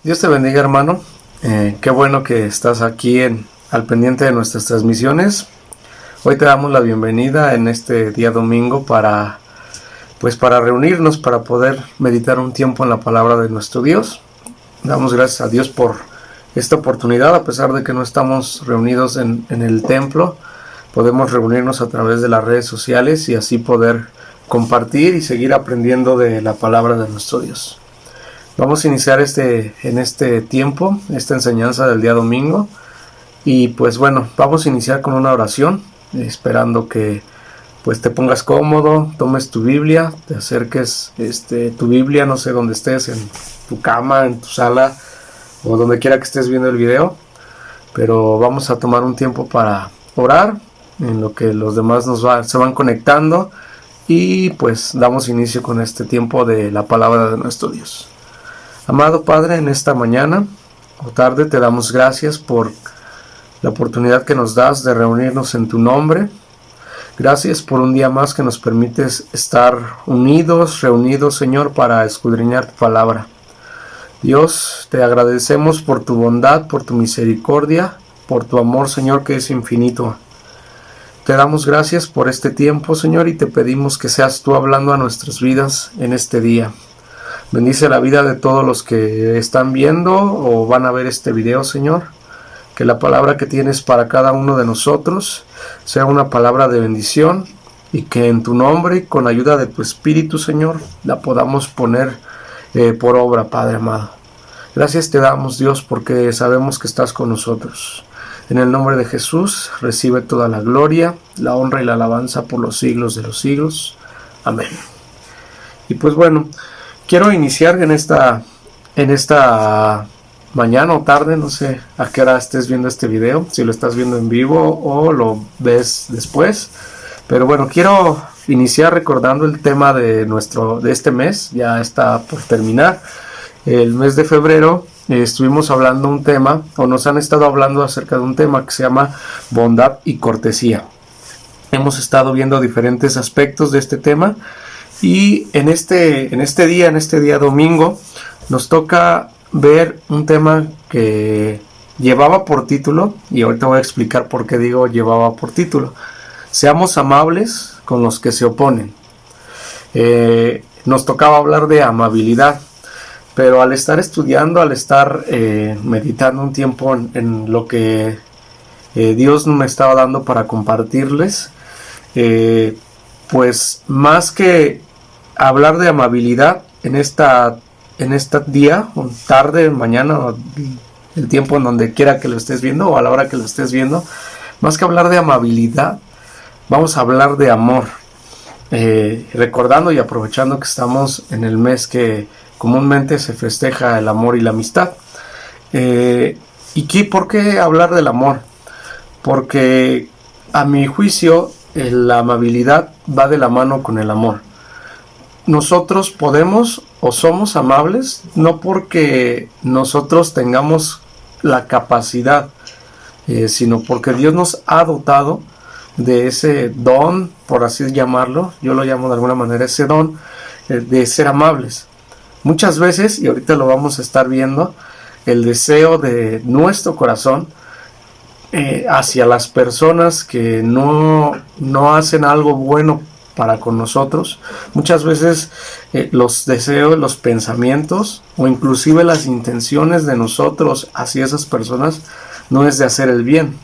Dios te bendiga, hermano. Qué bueno que estás aquí al pendiente de nuestras transmisiones. Hoy te damos la bienvenida en este día domingo para reunirnos, para poder meditar un tiempo en la palabra de nuestro Dios. Damos gracias a Dios por esta oportunidad, a pesar de que no estamos reunidos en el templo. Podemos reunirnos a través de las redes sociales y así poder compartir y seguir aprendiendo de la palabra de nuestro Dios. Vamos a iniciar en este tiempo, esta enseñanza del día domingo. Y pues bueno, vamos a iniciar con una oración, esperando que pues te pongas cómodo, tomes tu Biblia, te acerques tu Biblia, no sé dónde estés, en tu cama, en tu sala o donde quiera que estés viendo el video. Pero vamos a tomar un tiempo para orar, en lo que los demás se van conectando, y pues damos inicio con este tiempo de la palabra de nuestro Dios. Amado Padre, en esta mañana o tarde te damos gracias por la oportunidad que nos das de reunirnos en tu nombre. Gracias por un día más que nos permites estar reunidos, Señor, para escudriñar tu palabra. Dios, te agradecemos por tu bondad, por tu misericordia, por tu amor, Señor, que es infinito. Te damos gracias por este tiempo, Señor, y te pedimos que seas tú hablando a nuestras vidas en este día. Bendice la vida de todos los que están viendo o van a ver este video, Señor. Que la palabra que tienes para cada uno de nosotros sea una palabra de bendición, y que en tu nombre y con ayuda de tu Espíritu, Señor, la podamos poner por obra, Padre amado. Gracias te damos, Dios, porque sabemos que estás con nosotros. En el nombre de Jesús, recibe toda la gloria, la honra y la alabanza por los siglos de los siglos. Amén. Y pues bueno, quiero iniciar en esta mañana o tarde, no sé a qué hora estés viendo este video, si lo estás viendo en vivo o lo ves después. Pero bueno, quiero iniciar recordando el tema de este mes. Ya está por terminar. El mes de febrero estuvimos hablando un tema, o nos han estado hablando acerca de un tema que se llama bondad y cortesía. Hemos estado viendo diferentes aspectos de este tema, y en este día domingo, nos toca ver un tema que llevaba por título, y ahorita voy a explicar por qué digo llevaba por título: seamos amables con los que se oponen. Nos tocaba hablar de amabilidad, pero al estar estudiando, al estar meditando un tiempo en lo que Dios me estaba dando para compartirles, pues más que hablar de amabilidad en este día, o tarde, mañana, o el tiempo en donde quiera que lo estés viendo o a la hora que lo estés viendo, más que hablar de amabilidad, vamos a hablar de amor, recordando y aprovechando que estamos en el mes que comúnmente se festeja el amor y la amistad. ¿Por qué hablar del amor? Porque a mi juicio la amabilidad va de la mano con el amor. Nosotros podemos o somos amables no porque nosotros tengamos la capacidad, sino porque Dios nos ha dotado de ese don, por así llamarlo, yo lo llamo de alguna manera, ese don de ser amables. Muchas veces, y ahorita lo vamos a estar viendo, el deseo de nuestro corazón hacia las personas que no hacen algo bueno para con nosotros, muchas veces los deseos, los pensamientos o inclusive las intenciones de nosotros hacia esas personas no es de hacer el bien.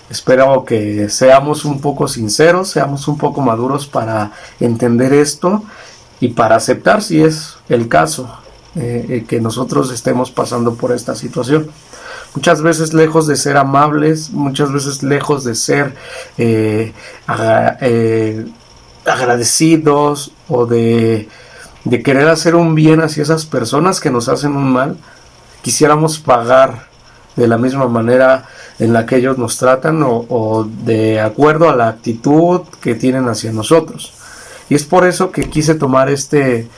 Espero que seamos un poco sinceros, seamos un poco maduros para entender esto y para aceptar, si es el caso, que nosotros estemos pasando por esta situación. Muchas veces lejos de ser amables, muchas veces lejos de ser agradecidos o de querer hacer un bien hacia esas personas que nos hacen un mal, quisiéramos pagar de la misma manera en la que ellos nos tratan, o de acuerdo a la actitud que tienen hacia nosotros. Y es por eso que quise tomar este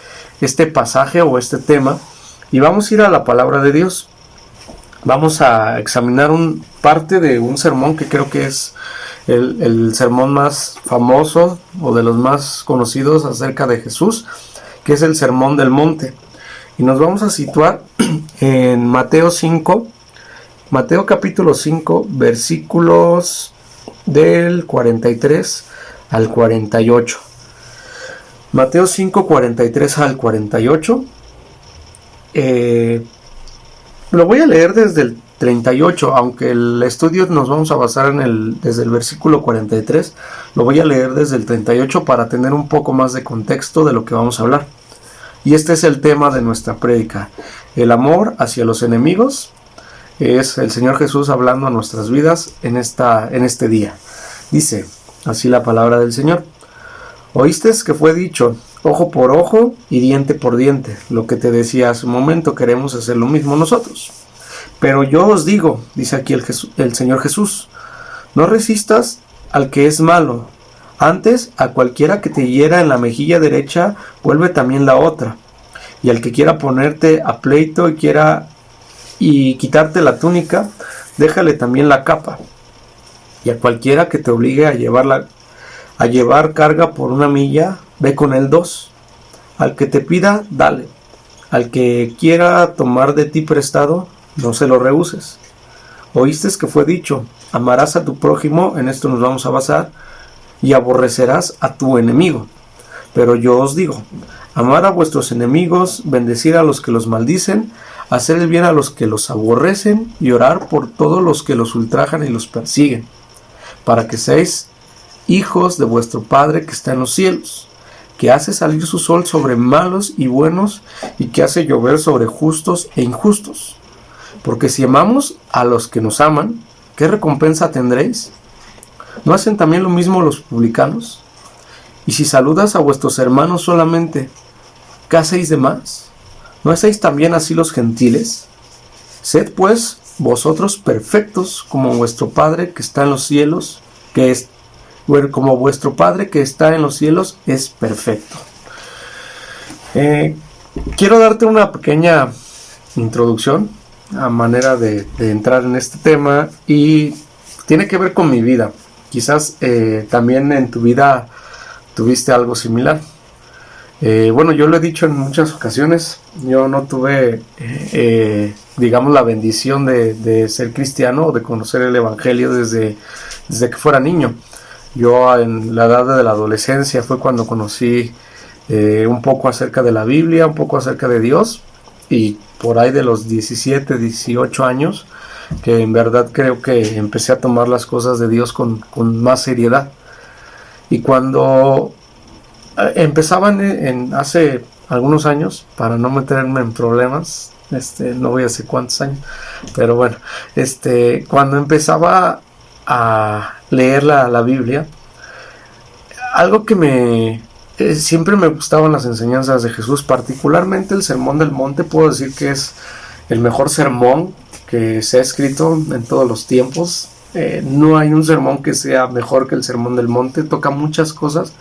pasaje o este tema, y vamos a ir a la palabra de Dios. Vamos a examinar parte de un sermón que creo que es el sermón más famoso o de los más conocidos acerca de Jesús, que es el Sermón del Monte. Y nos vamos a situar en Mateo 5, Mateo capítulo 5, versículos del 43 al 48. Mateo 5, 43 al 48. Lo voy a leer desde el 38, aunque el estudio nos vamos a basar desde el versículo 43, lo voy a leer desde el 38 para tener un poco más de contexto de lo que vamos a hablar. Y este es el tema de nuestra prédica, el amor hacia los enemigos. Es el Señor Jesús hablando a nuestras vidas en este día. Dice así la palabra del Señor: Oísteis que fue dicho, ojo por ojo y diente por diente. Lo que te decía hace un momento, queremos hacer lo mismo nosotros. Pero yo os digo, dice aquí el Señor Jesús, no resistas al que es malo. Antes, a cualquiera que te hiera en la mejilla derecha, vuelve también la otra. Y al que quiera ponerte a pleito y quitarte la túnica, déjale también la capa. Y a cualquiera que te obligue a llevar carga por 1 milla, ve con él 2. Al que te pida, dale. Al que quiera tomar de ti prestado, no se lo rehuses. Oíste que fue dicho, amarás a tu prójimo, en esto nos vamos a basar, y aborrecerás a tu enemigo. Pero yo os digo, amar a vuestros enemigos, bendecir a los que los maldicen, hacer el bien a los que los aborrecen, y orar por todos los que los ultrajan y los persiguen, para que seáis hijos de vuestro Padre que está en los cielos, que hace salir su sol sobre malos y buenos, y que hace llover sobre justos e injustos. Porque si amamos a los que nos aman, ¿qué recompensa tendréis? ¿No hacen también lo mismo los publicanos? Y si saludas a vuestros hermanos solamente, ¿qué hacéis de más? ¿No hacéis también así los gentiles? Sed pues vosotros perfectos como vuestro Padre que está en los cielos, como vuestro Padre que está en los cielos es perfecto. Quiero darte una pequeña introducción a manera de entrar en este tema, y tiene que ver con mi vida. Quizás también en tu vida tuviste algo similar. Bueno, yo lo he dicho en muchas ocasiones, yo no tuve, digamos, la bendición de ser cristiano o de conocer el evangelio desde que fuera niño. Yo en la edad de la adolescencia fue cuando conocí un poco acerca de la Biblia, un poco acerca de Dios, y por ahí de los 17, 18 años, que en verdad creo que empecé a tomar las cosas de Dios con más seriedad. Y cuando empezaban hace algunos años, para no meterme en problemas, no voy a decir cuántos años, pero bueno, cuando empezaba a leer la Biblia, algo que siempre me gustaban las enseñanzas de Jesús, particularmente el Sermón del Monte. Puedo decir que es el mejor sermón que se ha escrito en todos los tiempos. No hay un sermón que sea mejor que el Sermón del Monte, toca muchas cosas.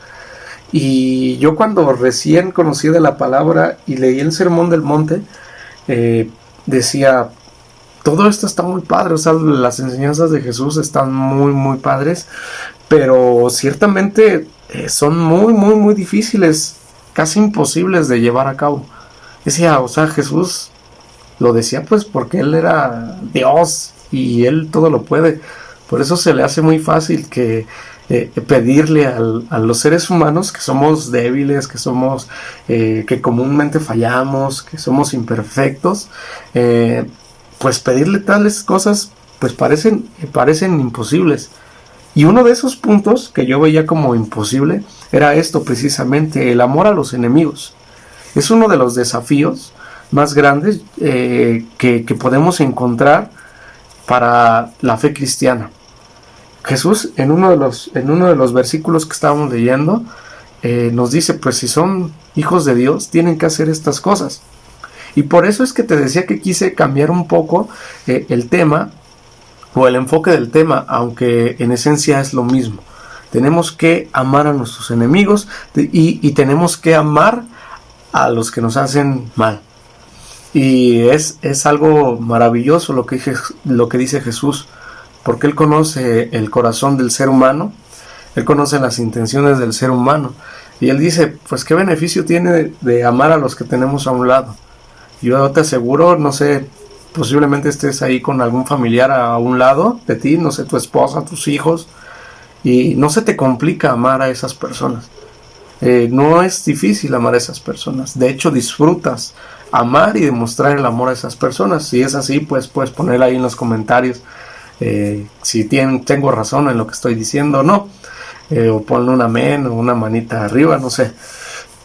Y yo cuando recién conocí de la palabra y leí el Sermón del Monte, decía, todo esto está muy padre, o sea, las enseñanzas de Jesús están muy, muy padres, pero ciertamente son muy, muy, muy difíciles, casi imposibles de llevar a cabo. Decía, o sea, Jesús lo decía pues porque Él era Dios y Él todo lo puede. Por eso se le hace muy fácil que pedirle a los seres humanos, que somos débiles, que somos que comúnmente fallamos, que somos imperfectos, pues pedirle tales cosas pues parecen imposibles. Y uno de esos puntos que yo veía como imposible era esto precisamente, el amor a los enemigos. Es uno de los desafíos más grandes que podemos encontrar para la fe cristiana. Jesús en uno de los versículos que estábamos leyendo nos dice, pues si son hijos de Dios tienen que hacer estas cosas. Y por eso es que te decía que quise cambiar un poco el tema o el enfoque del tema, aunque en esencia es lo mismo. Tenemos que amar a nuestros enemigos y tenemos que amar a los que nos hacen mal. Y es algo maravilloso lo que dice Jesús, porque Él conoce el corazón del ser humano, Él conoce las intenciones del ser humano, y Él dice, pues qué beneficio tiene de amar a los que tenemos a un lado. Yo te aseguro, no sé, posiblemente estés ahí con algún familiar a un lado de ti, no sé, tu esposa, tus hijos, y no se te complica amar a esas personas. No es difícil amar a esas personas. De hecho, disfrutas amar y demostrar el amor a esas personas. Si es así, pues puedes poner ahí en los comentarios si tengo razón en lo que estoy diciendo o no. O ponle un amén o una manita arriba, no sé.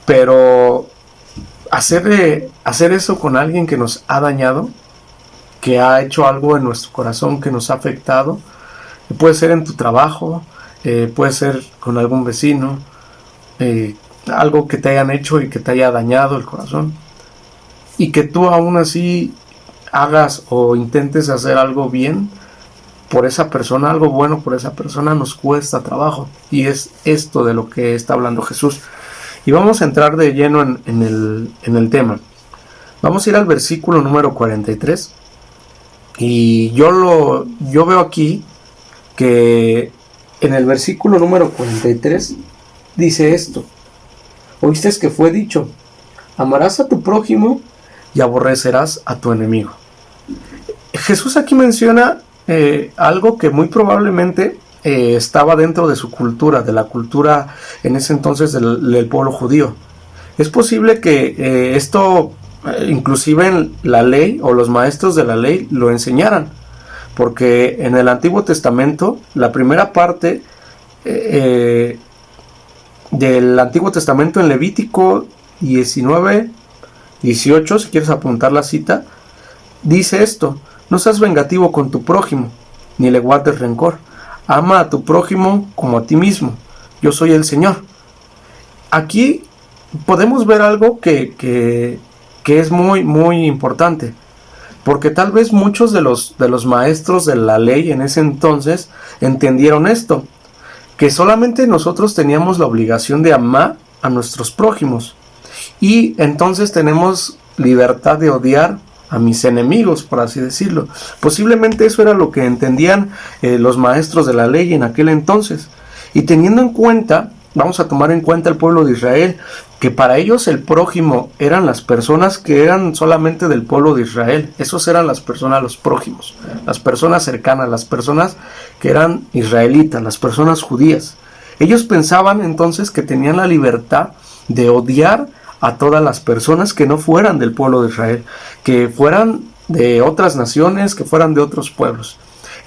Pero hacer eso con alguien que nos ha dañado, que ha hecho algo en nuestro corazón, que nos ha afectado, puede ser en tu trabajo, puede ser con algún vecino, algo que te hayan hecho y que te haya dañado el corazón, y que tú aún así hagas o intentes hacer algo bien por esa persona, algo bueno por esa persona, nos cuesta trabajo. Y es esto de lo que está hablando Jesús. Y vamos a entrar de lleno en el tema. Vamos a ir al versículo número 43. Y yo veo aquí que en el versículo número 43 dice esto: oíste que fue dicho, amarás a tu prójimo y aborrecerás a tu enemigo. Jesús aquí menciona algo que muy probablemente estaba dentro de su cultura, de la cultura en ese entonces del pueblo judío. Es posible que esto inclusive en la ley o los maestros de la ley lo enseñaran, porque en el Antiguo Testamento, la primera parte del Antiguo Testamento, en Levítico 19, 18, si quieres apuntar la cita, dice esto: no seas vengativo con tu prójimo, ni le guardes rencor. Ama a tu prójimo como a ti mismo. Yo soy el Señor. Aquí podemos ver algo que es muy, muy importante, porque tal vez muchos de los maestros de la ley en ese entonces entendieron esto, que solamente nosotros teníamos la obligación de amar a nuestros prójimos, y entonces tenemos libertad de odiar a mis enemigos, por así decirlo. Posiblemente eso era lo que entendían los maestros de la ley en aquel entonces. Y teniendo en cuenta, vamos a tomar en cuenta el pueblo de Israel, que para ellos el prójimo eran las personas que eran solamente del pueblo de Israel. Esos eran las personas, los prójimos, las personas cercanas, las personas que eran israelitas, las personas judías. Ellos pensaban entonces que tenían la libertad de odiar a todas las personas que no fueran del pueblo de Israel, que fueran de otras naciones, que fueran de otros pueblos.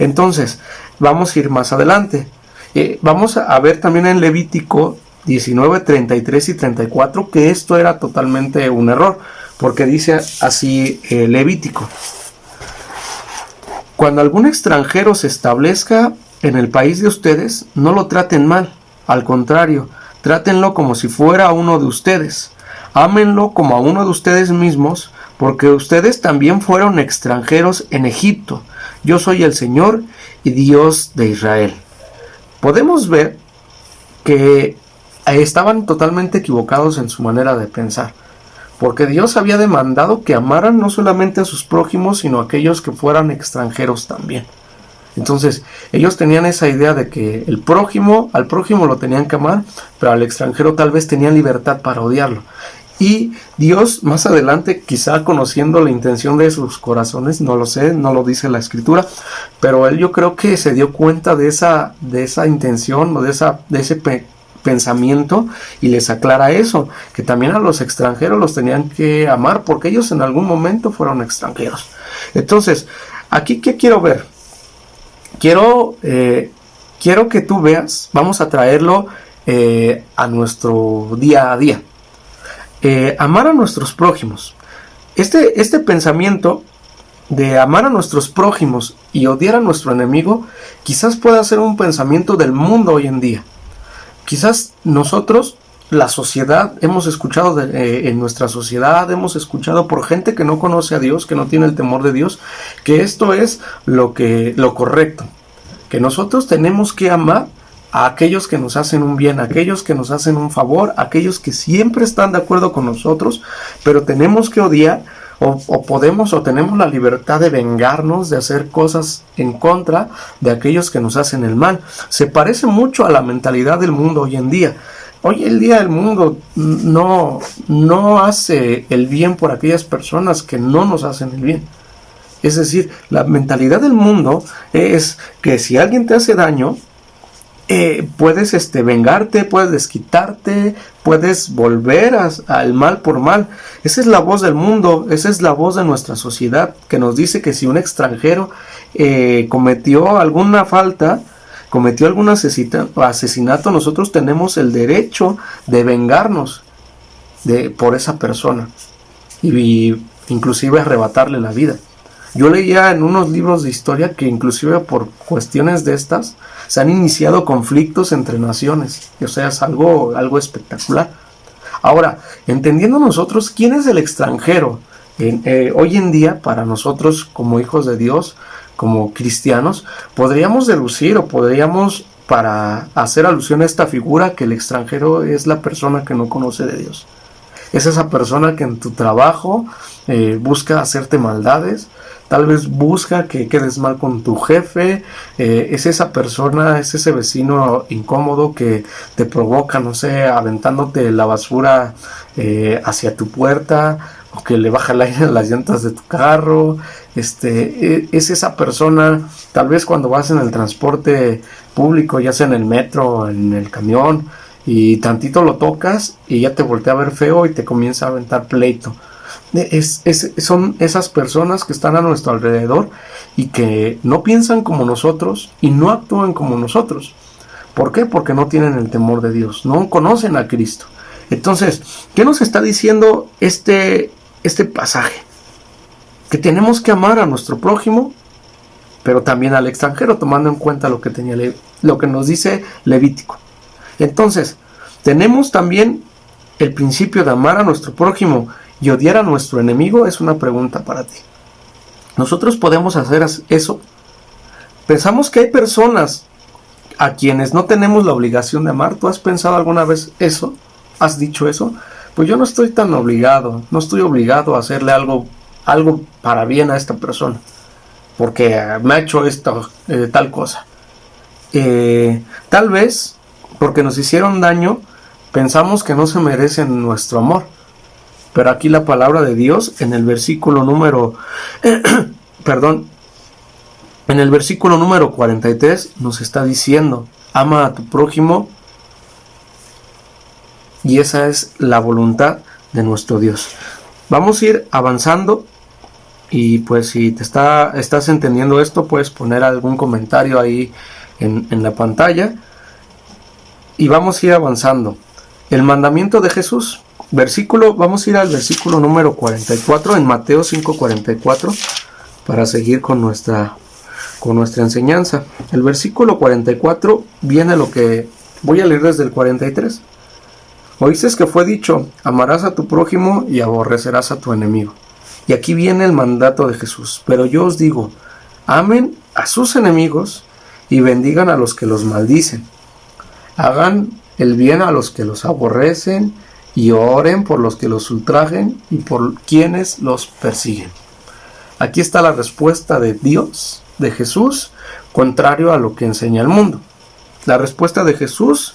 Entonces, vamos a ir más adelante. Vamos a ver también en Levítico 19, 33 y 34 que esto era totalmente un error, porque dice así Levítico: cuando algún extranjero se establezca en el país de ustedes, no lo traten mal, al contrario, trátenlo como si fuera uno de ustedes. Ámenlo como a uno de ustedes mismos, porque ustedes también fueron extranjeros en Egipto. Yo soy el Señor y Dios de Israel. Podemos ver que estaban totalmente equivocados en su manera de pensar, porque Dios había demandado que amaran no solamente a sus prójimos, sino a aquellos que fueran extranjeros también. Entonces, ellos tenían esa idea de que al prójimo lo tenían que amar, pero al extranjero tal vez tenían libertad para odiarlo. Y Dios, más adelante, quizá conociendo la intención de sus corazones, no lo sé, no lo dice la Escritura, pero él, yo creo que se dio cuenta de esa intención o de ese pensamiento, y les aclara eso, que también a los extranjeros los tenían que amar, porque ellos en algún momento fueron extranjeros. Entonces, aquí, ¿qué quiero ver? Quiero que tú veas, vamos a traerlo a nuestro día a día. Amar a nuestros prójimos. Este pensamiento de amar a nuestros prójimos y odiar a nuestro enemigo quizás pueda ser un pensamiento del mundo hoy en día. Quizás nosotros, la sociedad, hemos escuchado en nuestra sociedad, hemos escuchado por gente que no conoce a Dios, que no tiene el temor de Dios, que esto es lo correcto, que nosotros tenemos que amar a aquellos que nos hacen un bien, a aquellos que nos hacen un favor, a aquellos que siempre están de acuerdo con nosotros, pero tenemos que odiar o tenemos la libertad de vengarnos, de hacer cosas en contra de aquellos que nos hacen el mal. Se parece mucho a la mentalidad del mundo hoy en día, Hoy el día el mundo no hace el bien por aquellas personas que no nos hacen el bien. Es decir, la mentalidad del mundo es que si alguien te hace daño, puedes vengarte, puedes desquitarte, puedes volver al mal por mal. Esa es la voz del mundo, esa es la voz de nuestra sociedad, que nos dice que si un extranjero cometió alguna falta, cometió algún asesinato, nosotros tenemos el derecho de vengarnos por esa persona y inclusive arrebatarle la vida. Yo leía en unos libros de historia que inclusive por cuestiones de estas se han iniciado conflictos entre naciones. O sea, es algo espectacular. Ahora, entendiendo nosotros quién es el extranjero, hoy en día para nosotros como hijos de Dios, como cristianos, podríamos deducir o podríamos, para hacer alusión a esta figura, que el extranjero es la persona que no conoce de Dios. Es esa persona que en tu trabajo busca hacerte maldades, tal vez busca que quedes mal con tu jefe, es esa persona, es ese vecino incómodo que te provoca, no sé, aventándote la basura hacia tu puerta, o que le baja el aire en las llantas de tu carro. Es esa persona, tal vez cuando vas en el transporte público, ya sea en el metro o en el camión, y tantito lo tocas y ya te voltea a ver feo y te comienza a aventar pleito. Son esas personas que están a nuestro alrededor y que no piensan como nosotros y no actúan como nosotros. ¿Por qué? Porque no tienen el temor de Dios, no conocen a Cristo. Entonces, ¿qué nos está diciendo este pasaje? Que tenemos que amar a nuestro prójimo, pero también al extranjero, tomando en cuenta lo que nos dice Levítico. Entonces, tenemos también el principio de amar a nuestro prójimo y odiar a nuestro enemigo. Es una pregunta para ti. ¿Nosotros podemos hacer eso? Pensamos que hay personas a quienes no tenemos la obligación de amar. ¿Tú has pensado alguna vez eso? ¿Has dicho eso? Pues yo no estoy tan obligado, no estoy obligado a hacerle algo para bien a esta persona, porque me ha hecho tal cosa. Tal vez, porque nos hicieron daño, pensamos que no se merecen nuestro amor. Pero aquí la palabra de Dios, en el versículo número 43, nos está diciendo: ama a tu prójimo. Y esa es la voluntad de nuestro Dios. Vamos a ir avanzando. Y pues si estás entendiendo esto, puedes poner algún comentario ahí en la pantalla. Y vamos a ir avanzando. El mandamiento de Jesús. Vamos a ir al versículo número 44 en Mateo 5:44 para seguir con nuestra enseñanza. El versículo 44 viene lo que voy a leer desde el 43. Oíste que fue dicho: amarás a tu prójimo y aborrecerás a tu enemigo. Y aquí viene el mandato de Jesús. Pero yo os digo, amen a sus enemigos y bendigan a los que los maldicen. Hagan el bien a los que los aborrecen y oren por los que los ultrajen y por quienes los persiguen. Aquí está la respuesta de Dios, de Jesús, contrario a lo que enseña el mundo. La respuesta de Jesús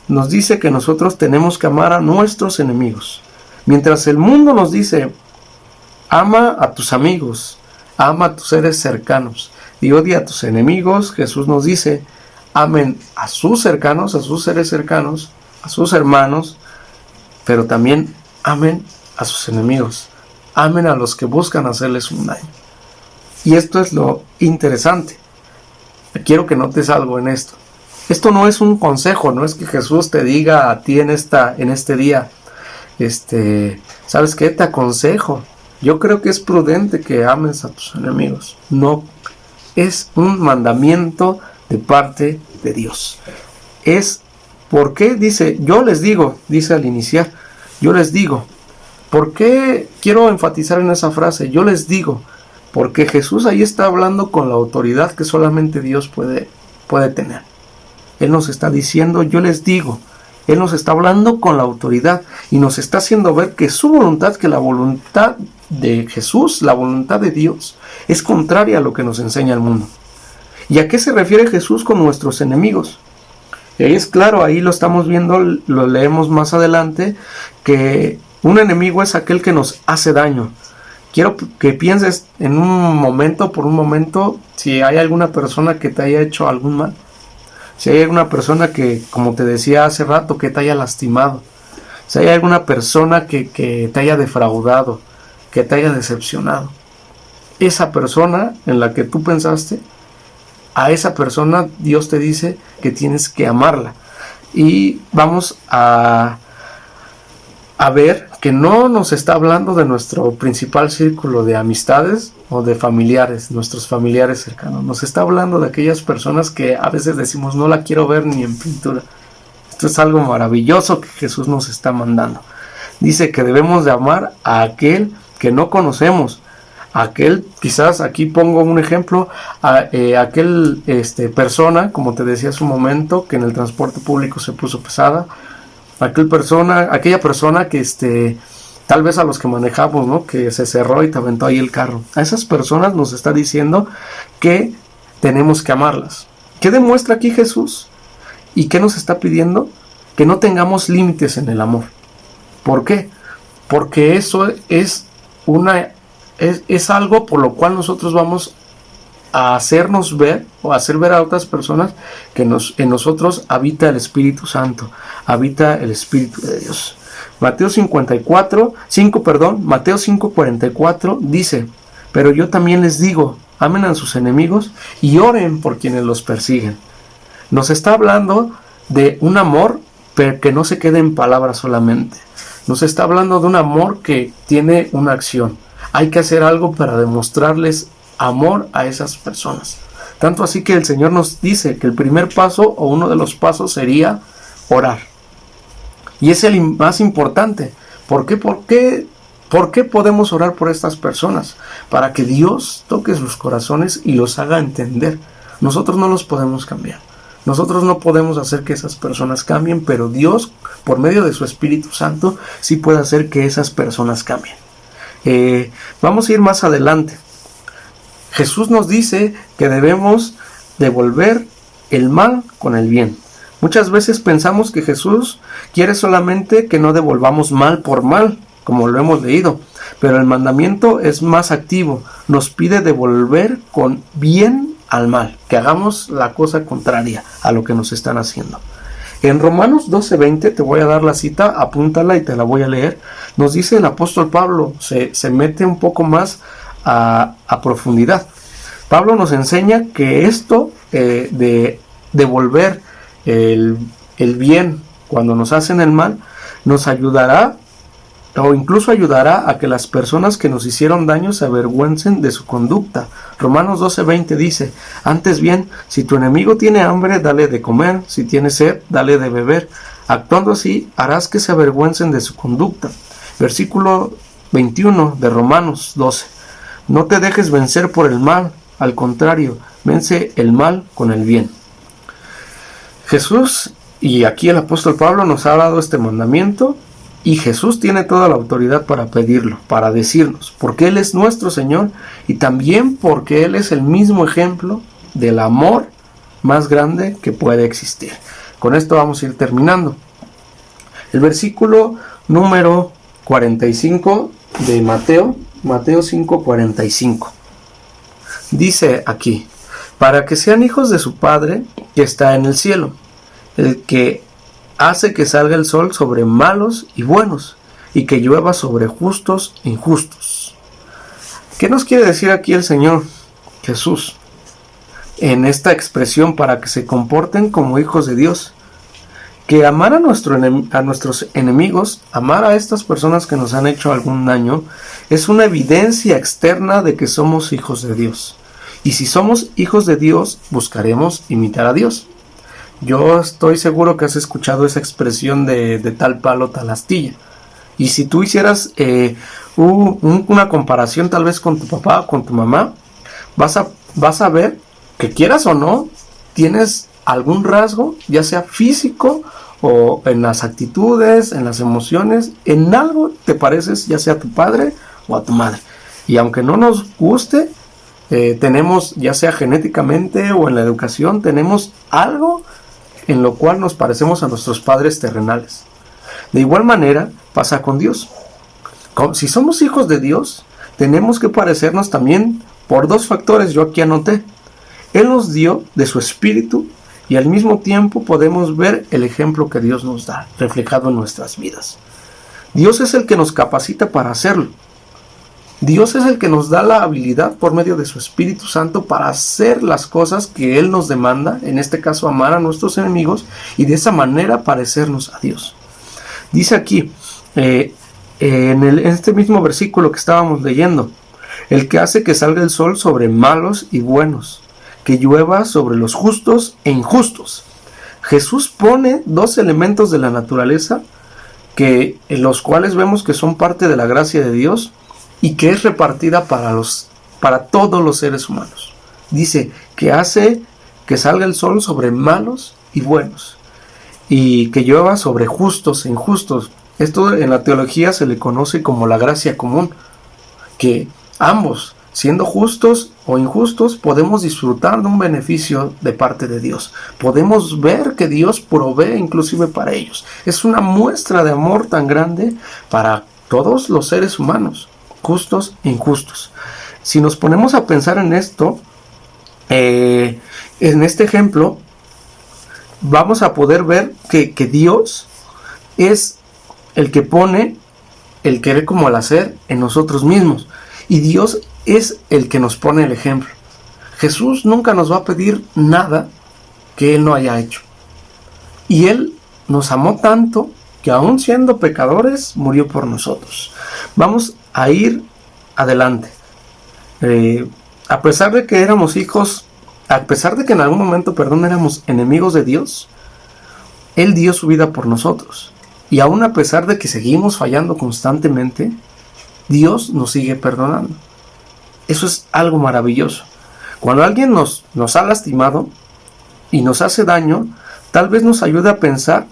nos dice que nosotros tenemos que amar a nuestros enemigos. Mientras el mundo nos dice: ama a tus amigos, ama a tus seres cercanos y odia a tus enemigos, Jesús nos dice: amen a sus cercanos, a sus seres cercanos, a sus hermanos, pero también amen a sus enemigos, amen a los que buscan hacerles un daño. Y esto es lo interesante. Quiero que notes algo en esto. Esto no es un consejo, no es que Jesús te diga a ti en este día, ¿sabes qué? Te aconsejo. Yo creo que es prudente que ames a tus enemigos. No, es un mandamiento de parte de Dios. ¿Por qué? Dice, yo les digo, dice al iniciar, yo les digo. ¿Por qué quiero enfatizar en esa frase? Yo les digo, porque Jesús ahí está hablando con la autoridad que solamente Dios puede tener. Él nos está diciendo, yo les digo. Él nos está hablando con la autoridad y nos está haciendo ver que su voluntad, que la voluntad de Jesús, la voluntad de Dios, es contraria a lo que nos enseña el mundo. ¿Y a qué se refiere Jesús con nuestros enemigos? Es claro, ahí lo estamos viendo, lo leemos más adelante, que un enemigo es aquel que nos hace daño. Quiero que pienses en un momento, por un momento, si hay alguna persona que te haya hecho algún mal. Si hay alguna persona que, como te decía hace rato, que te haya lastimado. Si hay alguna persona que te haya defraudado, que te haya decepcionado. Esa persona en la que tú pensaste, a esa persona Dios te dice que tienes que amarla. Y vamos a ver que no nos está hablando de nuestro principal círculo de amistades o de familiares, nuestros familiares cercanos. Nos está hablando de aquellas personas que a veces decimos no la quiero ver ni en pintura. Esto es algo maravilloso que Jesús nos está mandando. Dice que debemos de amar a aquel que no conocemos. Aquel, quizás aquí pongo un ejemplo, aquel persona, como te decía hace un momento, que en el transporte público se puso pesada. Aquella persona que tal vez a los que manejamos, ¿no? Que se cerró y te aventó ahí el carro. A esas personas nos está diciendo que tenemos que amarlas. ¿Qué demuestra aquí Jesús? ¿Y qué nos está pidiendo? Que no tengamos límites en el amor. ¿Por qué? Porque eso es algo por lo cual nosotros vamos a hacernos ver o hacer ver a otras personas que en nosotros habita el Espíritu Santo, habita el Espíritu de Dios. Mateo 5:44 dice: pero yo también les digo, amen a sus enemigos y oren por quienes los persiguen. Nos está hablando de un amor, pero que no se quede en palabras solamente. Nos está hablando de un amor que tiene una acción. Hay que hacer algo para demostrarles amor a esas personas. Tanto así que el Señor nos dice que el primer paso o uno de los pasos sería orar. Y es el más importante. ¿Por qué? ¿Por qué podemos orar por estas personas? Para que Dios toque sus corazones y los haga entender. Nosotros no los podemos cambiar. Nosotros no podemos hacer que esas personas cambien, pero Dios, por medio de su Espíritu Santo, sí puede hacer que esas personas cambien. Vamos a ir más adelante. Jesús nos dice que debemos devolver el mal con el bien. Muchas veces pensamos que Jesús quiere solamente que no devolvamos mal por mal, como lo hemos leído, pero el mandamiento es más activo. Nos pide devolver con bien al mal, que hagamos la cosa contraria a lo que nos están haciendo. En Romanos 12:20, te voy a dar la cita, apúntala y te la voy a leer. Nos dice el apóstol Pablo, se mete un poco más a profundidad. Pablo nos enseña que esto de devolver el bien cuando nos hacen el mal, nos ayudará o incluso ayudará a que las personas que nos hicieron daño se avergüencen de su conducta. Romanos 12:20 dice: antes bien, si tu enemigo tiene hambre, dale de comer; si tiene sed, dale de beber. Actuando así, harás que se avergüencen de su conducta. Versículo 21 de Romanos 12. No te dejes vencer por el mal, al contrario, vence el mal con el bien. Jesús, y aquí el apóstol Pablo nos ha dado este mandamiento, y Jesús tiene toda la autoridad para pedirlo, para decirnos, porque Él es nuestro Señor y también porque Él es el mismo ejemplo del amor más grande que puede existir. Con esto vamos a ir terminando. El versículo número 45 de Mateo 5:45. Dice aquí: para que sean hijos de su Padre que está en el cielo, el que hace que salga el sol sobre malos y buenos, y que llueva sobre justos e injustos. ¿Qué nos quiere decir aquí el Señor Jesús en esta expresión para que se comporten como hijos de Dios? Que amar a nuestros enemigos, amar a estas personas que nos han hecho algún daño, es una evidencia externa de que somos hijos de Dios. Y si somos hijos de Dios, buscaremos imitar a Dios. Yo estoy seguro que has escuchado esa expresión de tal palo, tal astilla. Y si tú hicieras una comparación tal vez con tu papá o con tu mamá, vas a ver que, quieras o no, tienes algún rasgo, ya sea físico o en las actitudes, en las emociones, en algo te pareces ya sea a tu padre o a tu madre. Y aunque no nos guste, tenemos, ya sea genéticamente o en la educación, tenemos algo en lo cual nos parecemos a nuestros padres terrenales. De igual manera pasa con Dios. Si somos hijos de Dios, tenemos que parecernos también por dos factores, yo aquí anoté. Él nos dio de su espíritu y al mismo tiempo podemos ver el ejemplo que Dios nos da, reflejado en nuestras vidas. Dios es el que nos capacita para hacerlo. Dios es el que nos da la habilidad por medio de su Espíritu Santo para hacer las cosas que Él nos demanda, en este caso amar a nuestros enemigos y de esa manera parecernos a Dios. Dice aquí, en este mismo versículo que estábamos leyendo, el que hace que salga el sol sobre malos y buenos, que llueva sobre los justos e injustos. Jesús pone dos elementos de la naturaleza en los cuales vemos que son parte de la gracia de Dios y que es repartida para todos los seres humanos. Dice que hace que salga el sol sobre malos y buenos y que llueva sobre justos e injustos. Esto en la teología se le conoce como la gracia común, que ambos, siendo justos o injustos, podemos disfrutar de un beneficio de parte de Dios. Podemos ver que Dios provee inclusive para ellos. Es una muestra de amor tan grande para todos los seres humanos, justos e injustos. Si nos ponemos a pensar en esto, en este ejemplo, vamos a poder ver que Dios es el que pone el querer como el hacer en nosotros mismos. Y Dios es el que nos pone el ejemplo. Jesús nunca nos va a pedir nada que Él no haya hecho. Y Él nos amó tanto que aún siendo pecadores, murió por nosotros. Vamos a ir adelante. A pesar de que éramos hijos, a pesar de que en algún momento, éramos enemigos de Dios, Él dio su vida por nosotros. Y aún a pesar de que seguimos fallando constantemente, Dios nos sigue perdonando. Eso es algo maravilloso. Cuando alguien nos ha lastimado y nos hace daño, tal vez nos ayude a pensar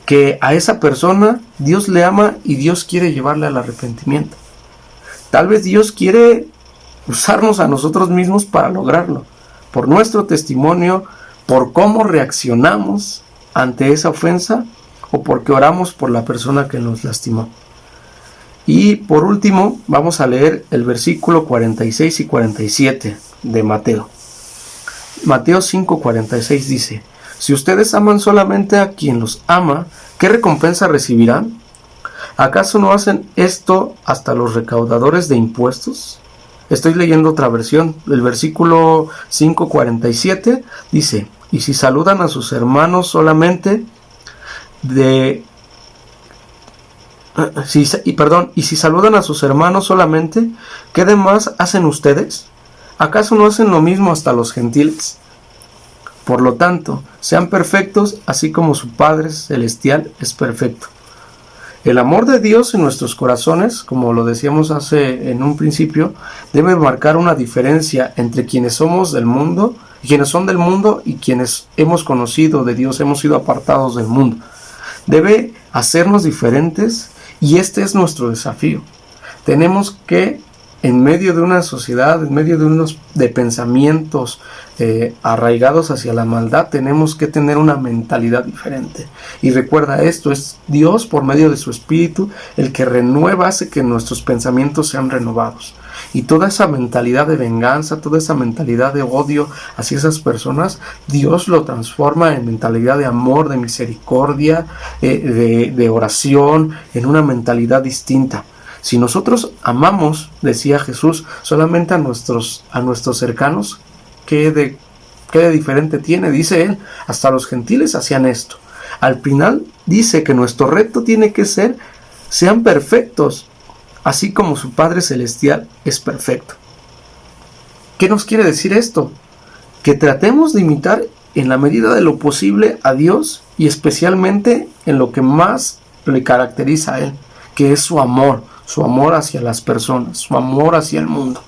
que a esa persona Dios le ama y Dios quiere llevarle al arrepentimiento. Tal vez Dios quiere usarnos a nosotros mismos para lograrlo, por nuestro testimonio, por cómo reaccionamos ante esa ofensa o porque oramos por la persona que nos lastimó. Y por último, vamos a leer el versículo 46 y 47 de Mateo. Mateo 5:46 dice: si ustedes aman solamente a quien los ama, ¿qué recompensa recibirán? ¿Acaso no hacen esto hasta los recaudadores de impuestos? Estoy leyendo otra versión. El versículo 5:47 dice: y si saludan a sus hermanos solamente y si saludan a sus hermanos solamente, ¿qué demás hacen ustedes? ¿Acaso no hacen lo mismo hasta los gentiles? Por lo tanto, sean perfectos, así como su Padre Celestial es perfecto. El amor de Dios en nuestros corazones, como lo decíamos en un principio, debe marcar una diferencia entre quienes somos del mundo, quienes son del mundo y quienes hemos conocido de Dios, hemos sido apartados del mundo. Debe hacernos diferentes. Y este es nuestro desafío. Tenemos que, en medio de una sociedad, en medio de pensamientos arraigados hacia la maldad, tenemos que tener una mentalidad diferente. Y recuerda esto, es Dios por medio de su Espíritu el que renueva, hace que nuestros pensamientos sean renovados. Y toda esa mentalidad de venganza, toda esa mentalidad de odio hacia esas personas, Dios lo transforma en mentalidad de amor, de misericordia, de oración, en una mentalidad distinta. Si nosotros amamos, decía Jesús, solamente a nuestros cercanos, ¿qué de diferente tiene? Dice Él, hasta los gentiles hacían esto. Al final dice que nuestro reto tiene que ser, sean perfectos, así como su Padre Celestial es perfecto. ¿Qué nos quiere decir esto? Que tratemos de imitar en la medida de lo posible a Dios y especialmente en lo que más le caracteriza a Él, que es su amor hacia las personas, su amor hacia el mundo.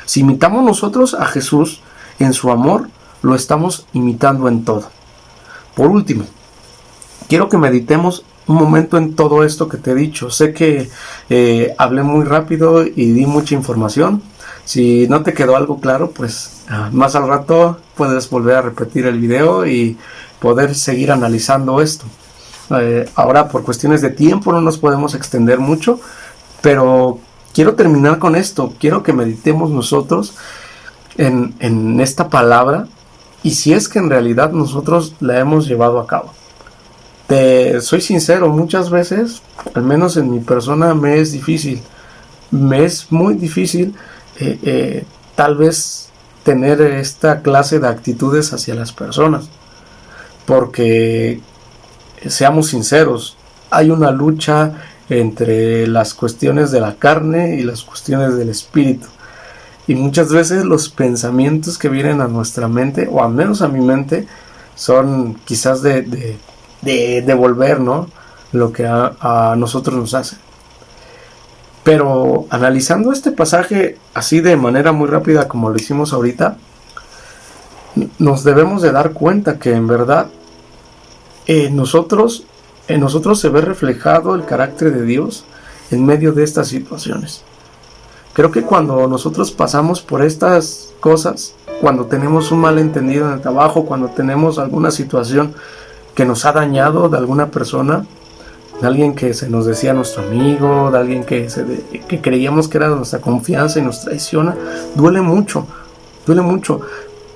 Si imitamos nosotros a Jesús en su amor, lo estamos imitando en todo. Por último, quiero que meditemos un momento en todo esto que te he dicho. Sé que hablé muy rápido y di mucha información. Si no te quedó algo claro, pues más al rato puedes volver a repetir el video y poder seguir analizando esto. Ahora, por cuestiones de tiempo, no nos podemos extender mucho, pero quiero terminar con esto. Quiero que meditemos nosotros en esta palabra, y si es que en realidad nosotros la hemos llevado a cabo. Soy sincero, muchas veces, al menos en mi persona, me es muy difícil tal vez tener esta clase de actitudes hacia las personas, porque seamos sinceros, hay una lucha entre las cuestiones de la carne y las cuestiones del espíritu, y muchas veces los pensamientos que vienen a nuestra mente, o al menos a mi mente, son quizás de devolver, ¿no?, lo que a nosotros nos hace. Pero analizando este pasaje así de manera muy rápida como lo hicimos ahorita, nos debemos de dar cuenta que en verdad en nosotros se ve reflejado el carácter de Dios en medio de estas situaciones. Creo que cuando nosotros pasamos por estas cosas, cuando tenemos un malentendido en el trabajo, cuando tenemos alguna situación que nos ha dañado de alguna persona, de alguien que se nos decía nuestro amigo, de alguien que creíamos que era de nuestra confianza y nos traiciona, duele mucho,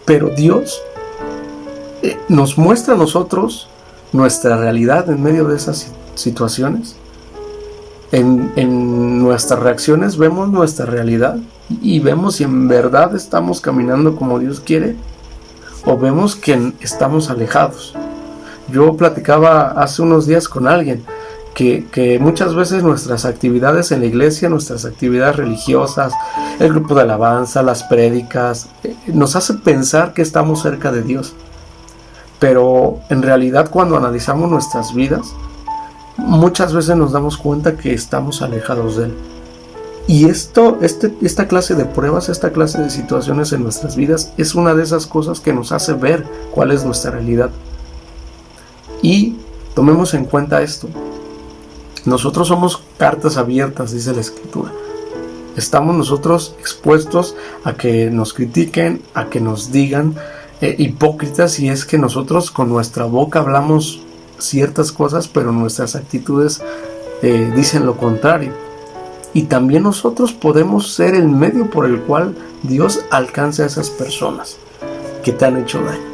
pero Dios nos muestra a nosotros nuestra realidad en medio de esas situaciones. En nuestras reacciones vemos nuestra realidad y vemos si en verdad estamos caminando como Dios quiere, o vemos que estamos alejados. Yo platicaba hace unos días con alguien que muchas veces nuestras actividades en la iglesia, nuestras actividades religiosas, el grupo de alabanza, las prédicas, nos hace pensar que estamos cerca de Dios. Pero en realidad, cuando analizamos nuestras vidas, muchas veces nos damos cuenta que estamos alejados de Él. Y esta clase de pruebas, esta clase de situaciones en nuestras vidas es una de esas cosas que nos hace ver cuál es nuestra realidad. Y tomemos en cuenta esto. Nosotros somos cartas abiertas, dice la Escritura. Estamos nosotros expuestos a que nos critiquen, a que nos digan hipócritas, si es que nosotros con nuestra boca hablamos ciertas cosas, pero nuestras actitudes dicen lo contrario. Y también nosotros podemos ser el medio por el cual Dios alcance a esas personas que te han hecho daño.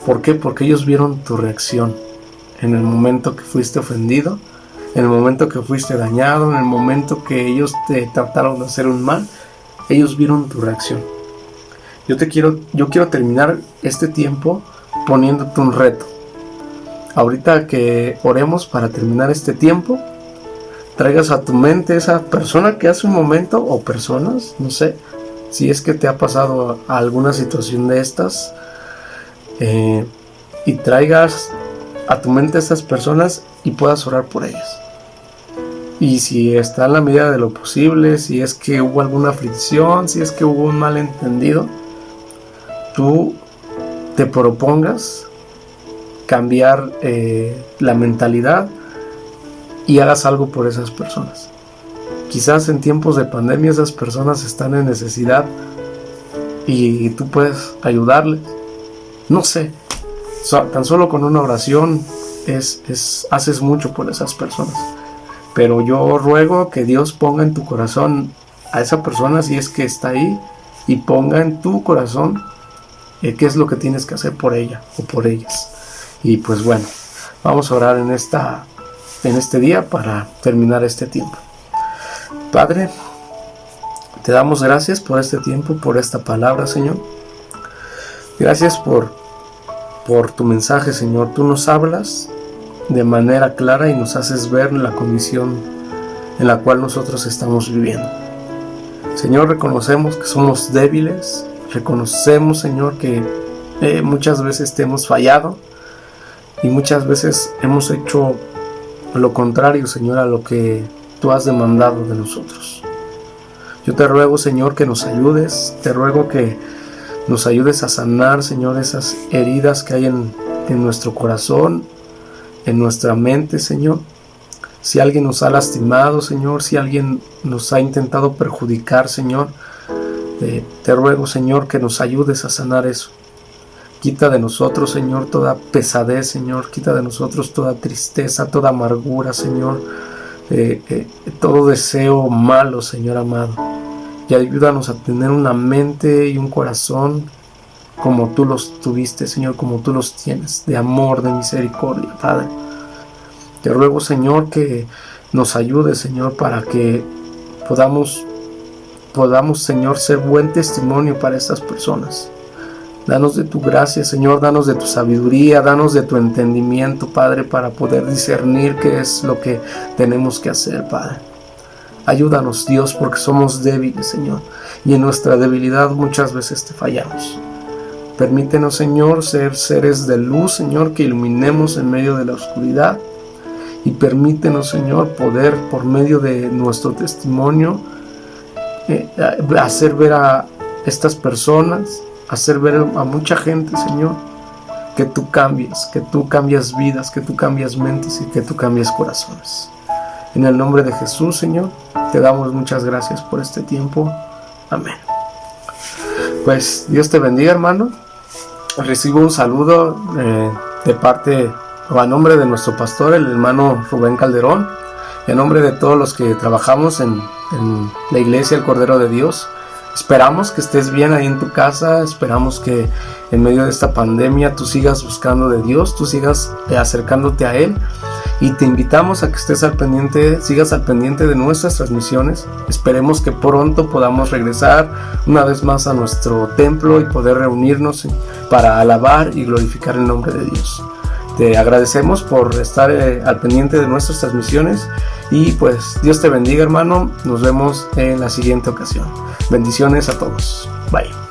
¿Por qué? Porque ellos vieron tu reacción en el momento que fuiste ofendido, en el momento que fuiste dañado, en el momento que ellos te trataron de hacer un mal. Ellos vieron tu reacción. Yo quiero terminar este tiempo poniéndote un reto. Ahorita que oremos para terminar este tiempo, traigas a tu mente esa persona que hace un momento, o personas, no sé, si es que te ha pasado alguna situación de estas, y traigas a tu mente a estas personas y puedas orar por ellas. Y si está en la medida de lo posible, si es que hubo alguna fricción, si es que hubo un malentendido, tú te propongas cambiar la mentalidad y hagas algo por esas personas. Quizás en tiempos de pandemia esas personas están en necesidad y tú puedes ayudarles. No sé, tan solo con una oración haces mucho por esas personas. Pero yo ruego que Dios ponga en tu corazón a esa persona, si es que está ahí, y ponga en tu corazón qué es lo que tienes que hacer por ella o por ellas. Y pues bueno, vamos a orar en este día para terminar este tiempo. Padre, te damos gracias por este tiempo, por esta palabra, Señor. Gracias por tu mensaje, Señor. Tú nos hablas de manera clara y nos haces ver la condición en la cual nosotros estamos viviendo. Señor, reconocemos que somos débiles. Reconocemos, Señor, que muchas veces te hemos fallado y muchas veces hemos hecho lo contrario, Señor, a lo que tú has demandado de nosotros. Yo te ruego, Señor, que nos ayudes. Te ruego que nos ayudes a sanar, Señor, esas heridas que hay en nuestro corazón, en nuestra mente, Señor. Si alguien nos ha lastimado, Señor, si alguien nos ha intentado perjudicar, Señor, te ruego, Señor, que nos ayudes a sanar eso. Quita de nosotros, Señor, toda pesadez, Señor. Quita de nosotros toda tristeza, toda amargura, Señor. Todo deseo malo, Señor amado. Y ayúdanos a tener una mente y un corazón como tú los tuviste, Señor, como tú los tienes, de amor, de misericordia, Padre. Te ruego, Señor, que nos ayudes, Señor, para que podamos, Señor, ser buen testimonio para estas personas. Danos de tu gracia, Señor, danos de tu sabiduría, danos de tu entendimiento, Padre, para poder discernir qué es lo que tenemos que hacer, Padre. Ayúdanos, Dios, porque somos débiles, Señor, y en nuestra debilidad muchas veces te fallamos. Permítenos, Señor, ser seres de luz, Señor, que iluminemos en medio de la oscuridad, y permítenos, Señor, poder, por medio de nuestro testimonio, hacer ver a estas personas, hacer ver a mucha gente, Señor, que tú cambias vidas, que tú cambias mentes y que tú cambias corazones. En el nombre de Jesús, Señor, te damos muchas gracias por este tiempo. Amén. Pues Dios te bendiga, hermano. Recibo un saludo de parte o a nombre de nuestro pastor, el hermano Rubén Calderón, y a nombre de todos los que trabajamos en la iglesia El Cordero de Dios. Esperamos que estés bien ahí en tu casa, esperamos que en medio de esta pandemia tú sigas buscando de Dios, tú sigas acercándote a Él, y te invitamos a que estés sigas al pendiente de nuestras transmisiones. Esperemos que pronto podamos regresar una vez más a nuestro templo y poder reunirnos para alabar y glorificar el nombre de Dios. Te agradecemos por estar al pendiente de nuestras transmisiones, y pues Dios te bendiga, hermano. Nos vemos en la siguiente ocasión. Bendiciones a todos. Bye.